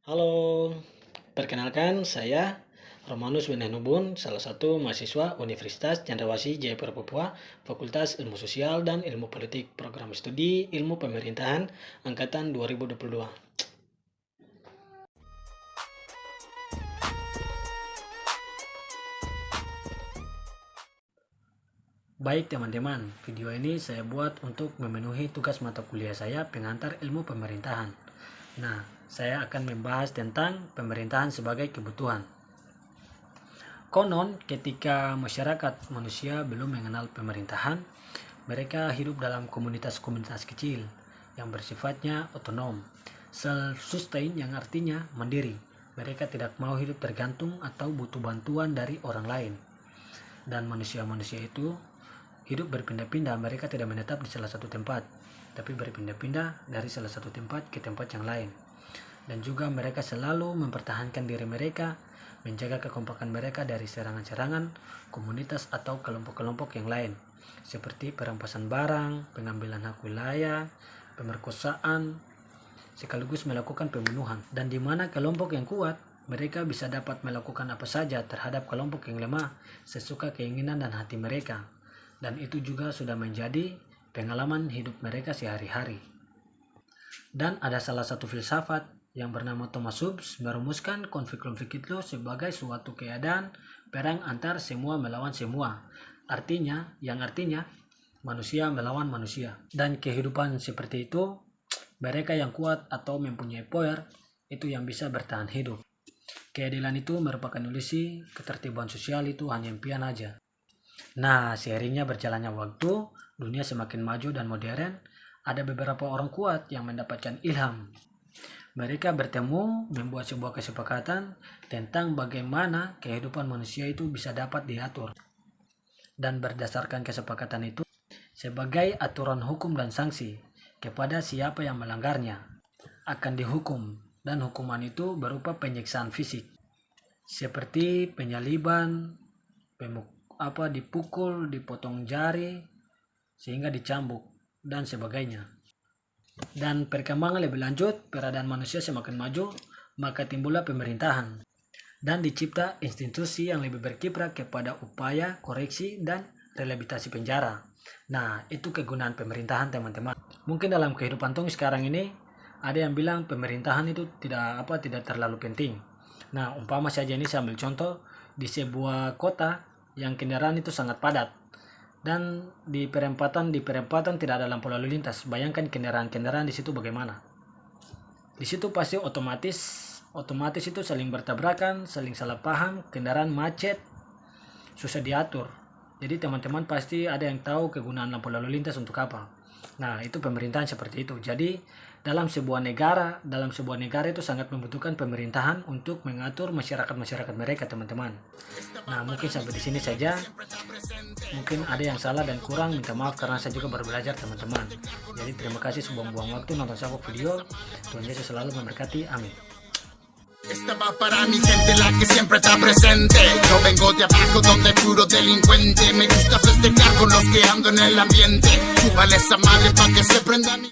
Halo, perkenalkan saya Romanus Benenubun, salah satu mahasiswa Universitas Cendrawasih Jayapura Papua, Fakultas Ilmu Sosial dan Ilmu Politik, Program Studi Ilmu Pemerintahan Angkatan 2022. Baik teman-teman, video ini saya buat untuk memenuhi tugas mata kuliah saya pengantar ilmu pemerintahan. Nah, saya akan membahas tentang pemerintahan sebagai kebutuhan. Konon, ketika masyarakat manusia belum mengenal pemerintahan, mereka hidup dalam komunitas-komunitas kecil yang bersifatnya otonom, self-sustain yang artinya mandiri. Mereka tidak mau hidup tergantung atau butuh bantuan dari orang lain. Dan manusia-manusia itu hidup berpindah-pindah, mereka tidak menetap di salah satu tempat, tapi berpindah-pindah dari salah satu tempat ke tempat yang lain. Dan juga mereka selalu mempertahankan diri mereka, menjaga kekompakan mereka dari serangan-serangan komunitas atau kelompok-kelompok yang lain, seperti perampasan barang, pengambilan hak wilayah, pemerkosaan, sekaligus melakukan pembunuhan. Dan di mana kelompok yang kuat, mereka bisa dapat melakukan apa saja terhadap kelompok yang lemah, sesuka keinginan dan hati mereka. Dan itu juga sudah menjadi pengalaman hidup mereka sehari-hari. Dan ada salah satu filsafat yang bernama Thomas Hobbes merumuskan konflik-konflik itu sebagai suatu keadaan perang antar semua melawan semua. Artinya manusia melawan manusia. Dan kehidupan seperti itu, mereka yang kuat atau mempunyai power itu yang bisa bertahan hidup. Keadilan itu merupakan ilusi, ketertiban sosial itu hanya impian aja. Nah, seiringnya berjalannya waktu, dunia semakin maju dan modern, ada beberapa orang kuat yang mendapatkan ilham. Mereka bertemu, membuat sebuah kesepakatan tentang bagaimana kehidupan manusia itu bisa dapat diatur. Dan berdasarkan kesepakatan itu, sebagai aturan hukum dan sanksi kepada siapa yang melanggarnya, akan dihukum, dan hukuman itu berupa penyiksaan fisik, seperti penyaliban, dipukul, dipotong jari, sehingga dicambuk, dan sebagainya. Dan perkembangan lebih lanjut, peradaan manusia semakin maju, maka timbullah pemerintahan. Dan dicipta institusi yang lebih berkiprah kepada upaya koreksi dan rehabilitasi penjara. Nah, itu kegunaan pemerintahan teman-teman. Mungkin dalam kehidupan tong sekarang ini, ada yang bilang pemerintahan itu tidak terlalu penting. Nah, umpama saja ini saya ambil contoh, di sebuah kota yang kendaraan itu sangat padat, dan di perempatan tidak ada lampu lalu lintas. Bayangkan kendaraan-kendaraan di situ bagaimana. Di situ pasti otomatis itu saling bertabrakan, saling salah paham, kendaraan macet, susah diatur. Jadi teman-teman pasti ada yang tahu kegunaan lampu lalu lintas untuk apa. Nah, itu pemerintahan seperti itu. Jadi dalam sebuah negara itu sangat membutuhkan pemerintahan untuk mengatur masyarakat mereka, teman-teman. Nah, mungkin sampai di sini saja. Mungkin ada yang salah dan kurang, minta maaf karena saya juga baru belajar, teman-teman. Jadi terima kasih sebuang-buang waktu nonton sebuah video. Tuhan Yesus selalu memberkati. Amin. Esta va para mi gente, la que siempre está presente. Yo vengo de abajo donde puro delincuente. Me gusta festejar con los que ando en el ambiente. Súbale esa madre pa' que se prendan.